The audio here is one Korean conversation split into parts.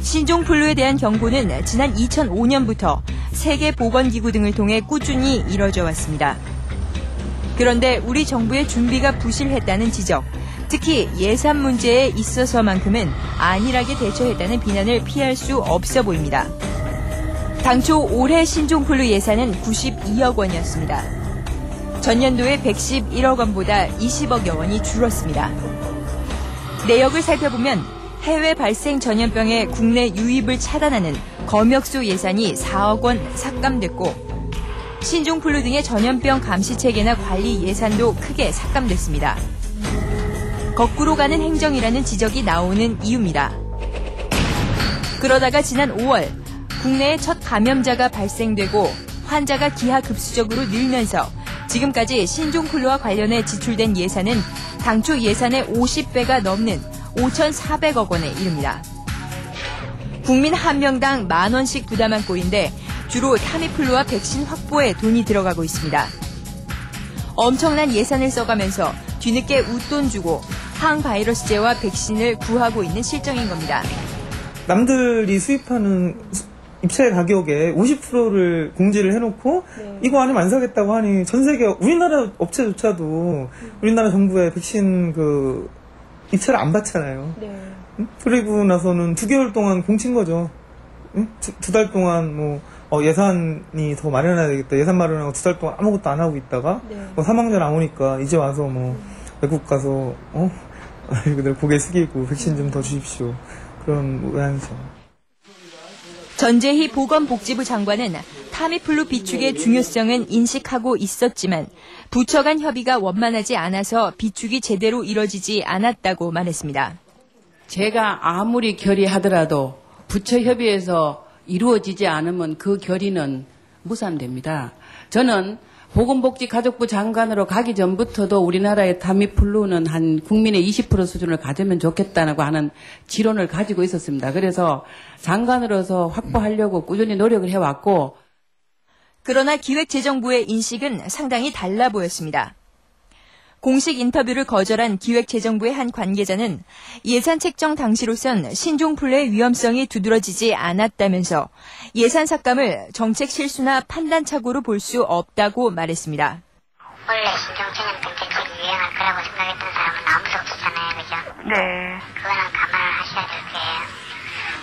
신종플루에 대한 경보는 지난 2005년부터 세계보건기구 등을 통해 꾸준히 이뤄져 왔습니다. 그런데 우리 정부의 준비가 부실했다는 지적, 특히 예산 문제에 있어서만큼은 안일하게 대처했다는 비난을 피할 수 없어 보입니다. 당초 올해 신종플루 예산은 92억 원이었습니다. 전년도의 111억 원보다 20억여 원이 줄었습니다. 내역을 살펴보면 해외 발생 전염병의 국내 유입을 차단하는 검역소 예산이 4억 원 삭감됐고 신종플루 등의 전염병 감시 체계나 관리 예산도 크게 삭감됐습니다. 거꾸로 가는 행정이라는 지적이 나오는 이유입니다. 그러다가 지난 5월 국내에 첫 감염자가 발생되고 환자가 기하급수적으로 늘면서 지금까지 신종플루와 관련해 지출된 예산은 당초 예산의 50배가 넘는 5,400억 원에 이릅니다. 국민 한 명당 10,000원씩 부담한 꼴인데 주로 타미플루와 백신 확보에 돈이 들어가고 있습니다. 엄청난 예산을 써가면서 뒤늦게 웃돈 주고 항바이러스제와 백신을 구하고 있는 실정인 겁니다. 남들이 수입하는 입찰 가격의 50%를 공지를 해놓고 이거 아니면 안 사겠다고 하니 전 세계 우리나라 업체조차도 우리나라 정부의 백신 입찰을 안 받잖아요. 네. 그리고 나서는 2개월 동안 공친 거죠. 두 달 동안 예산이 더 마련해야 되겠다. 예산 마련하고 2달 동안 아무것도 안 하고 있다가 사망자 나오니까 이제 와서 외국 가서 그들 고개 숙이고 백신 좀 더 주십시오. 그런 모양이죠. 전재희 보건복지부 장관은 타미플루 비축의 중요성은 인식하고 있었지만 부처 간 협의가 원만하지 않아서 비축이 제대로 이뤄지지 않았다고 말했습니다. 제가 아무리 결의하더라도 부처 협의에서 이루어지지 않으면 그 결의는 무산됩니다. 저는 보건복지가족부 장관으로 가기 전부터도 우리나라의 타미플루는 한 국민의 20% 수준을 가지면 좋겠다고 하는 지론을 가지고 있었습니다. 그래서 장관으로서 확보하려고 꾸준히 노력을 해왔고. 그러나 기획재정부의 인식은 상당히 달라 보였습니다. 공식 인터뷰를 거절한 기획재정부의 한 관계자는 예산 책정 당시로선 신종플루의 위험성이 두드러지지 않았다면서 예산 삭감을 정책 실수나 판단 착오로 볼 수 없다고 말했습니다. 원래 신종전염병 대책이 유행할 거라고 생각했던 사람은 아무도 없었잖아요. 그죠? 네. 그거는 감안을 하셔야 될 거예요.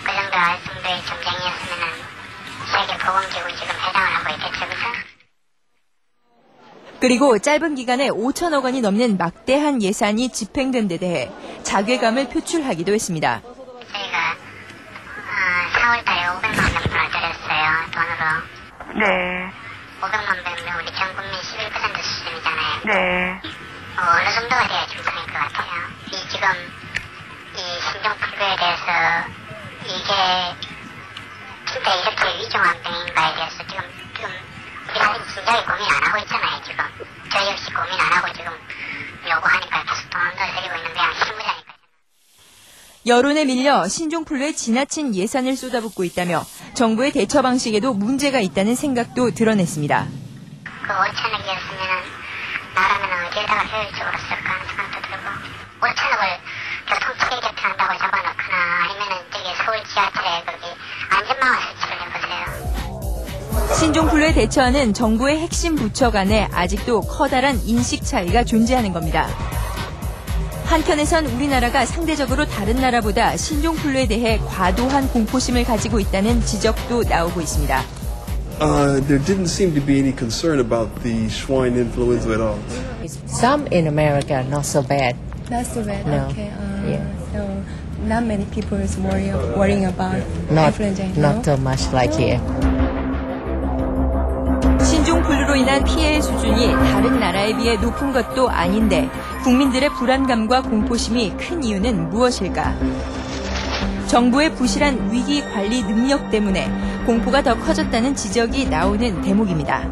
그 정도 정도의 전쟁이었으면 세계보건기구 지금 해당을 하고 있겠죠. 그죠? 그리고 짧은 기간에 5천억 원이 넘는 막대한 예산이 집행된 데 대해 자괴감을 표출하기도 했습니다. 저희가 4월 달에 500만 명분을 드렸어요. 돈으로. 네. 500만 명이면 우리 전 국민 11% 수준이잖아요. 네. 어느 정도가 돼야 정상일 것 같아요. 지금 이 신종플루에 대해서 이게 진짜 이렇게 위중한 병인가에 대해서 지금 우리 아직 진작에 고민 안 하고 있잖아요, 지금. 저희 역시 고민 안 하고 지금 요구하니까 계속 돈을 들이고 있는 그냥 실무자니까요. 여론에 밀려 신종플루에 지나친 예산을 쏟아붓고 있다며 정부의 대처 방식에도 문제가 있다는 생각도 드러냈습니다. 그 5천억이었으면 나라면 어디에다가 효율적으로 쓸까 하는 생각도 들고 5천억을 교통체계 개편한다고 잡아놓거나 아니면은 서울 지하철에 거기 안전망을 설치를 해보세요. 신종플루에 대처하는 정부의 핵심 부처 간에 아직도 커다란 인식 차이가 존재하는 겁니다. 한편에선 우리나라가 상대적으로 다른 나라보다 신종플루에 대해 과도한 공포심을 가지고 있다는 지적도 나오고 있습니다. There didn't seem to be any concern about the swine influenza at all. Some in America are not so bad. Not so bad. No. Okay. Yeah. So not many people is worrying about influenza. Not so much like here. 신종플루로 인한 피해의 수준이 다른 나라에 비해 높은 것도 아닌데 국민들의 불안감과 공포심이 큰 이유는 무엇일까? 정부의 부실한 위기 관리 능력 때문에 공포가 더 커졌다는 지적이 나오는 대목입니다.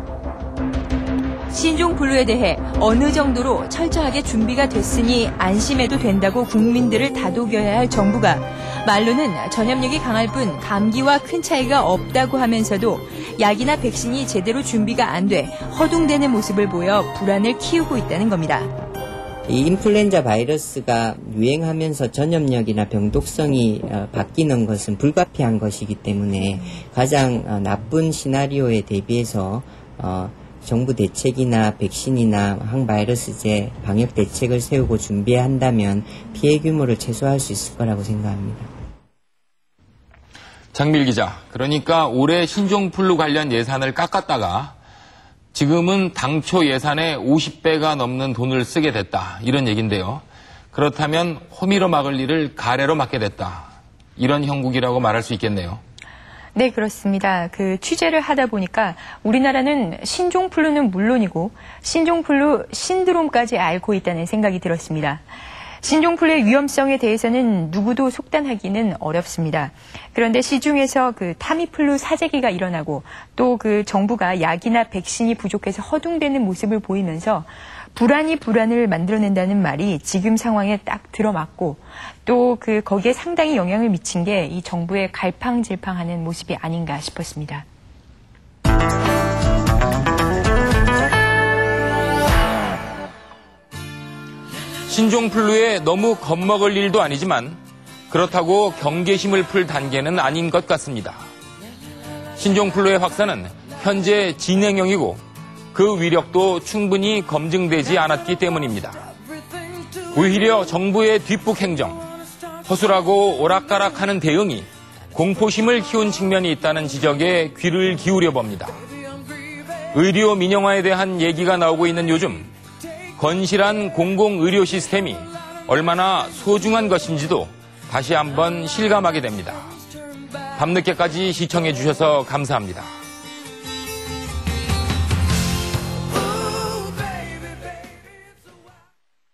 신종플루에 대해 어느 정도로 철저하게 준비가 됐으니 안심해도 된다고 국민들을 다독여야 할 정부가 말로는 전염력이 강할 뿐 감기와 큰 차이가 없다고 하면서도 약이나 백신이 제대로 준비가 안 돼 허둥대는 모습을 보여 불안을 키우고 있다는 겁니다. 이 인플루엔자 바이러스가 유행하면서 전염력이나 병독성이 바뀌는 것은 불가피한 것이기 때문에 가장 나쁜 시나리오에 대비해서 정부 대책이나 백신이나 항바이러스제 방역 대책을 세우고 준비한다면 피해 규모를 최소화할 수 있을 거라고 생각합니다. 장밀 기자, 그러니까 올해 신종플루 관련 예산을 깎았다가 지금은 당초 예산의 50배가 넘는 돈을 쓰게 됐다. 이런 얘기인데요. 그렇다면 호미로 막을 일을 가래로 막게 됐다. 이런 형국이라고 말할 수 있겠네요. 네, 그렇습니다. 취재를 하다 보니까 우리나라는 신종플루는 물론이고 신종플루 신드롬까지 앓고 있다는 생각이 들었습니다. 신종플루의 위험성에 대해서는 누구도 속단하기는 어렵습니다. 그런데 시중에서 타미플루 사재기가 일어나고 또 정부가 약이나 백신이 부족해서 허둥대는 모습을 보이면서 불안이 불안을 만들어낸다는 말이 지금 상황에 딱 들어맞고 또 거기에 상당히 영향을 미친 게 이 정부의 갈팡질팡하는 모습이 아닌가 싶었습니다. 신종플루에 너무 겁먹을 일도 아니지만 그렇다고 경계심을 풀 단계는 아닌 것 같습니다. 신종플루의 확산은 현재 진행형이고 그 위력도 충분히 검증되지 않았기 때문입니다. 오히려 정부의 뒷북 행정, 허술하고 오락가락하는 대응이 공포심을 키운 측면이 있다는 지적에 귀를 기울여 봅니다. 의료 민영화에 대한 얘기가 나오고 있는 요즘 건실한 공공의료 시스템이 얼마나 소중한 것인지도 다시 한번 실감하게 됩니다. 밤늦게까지 시청해 주셔서 감사합니다.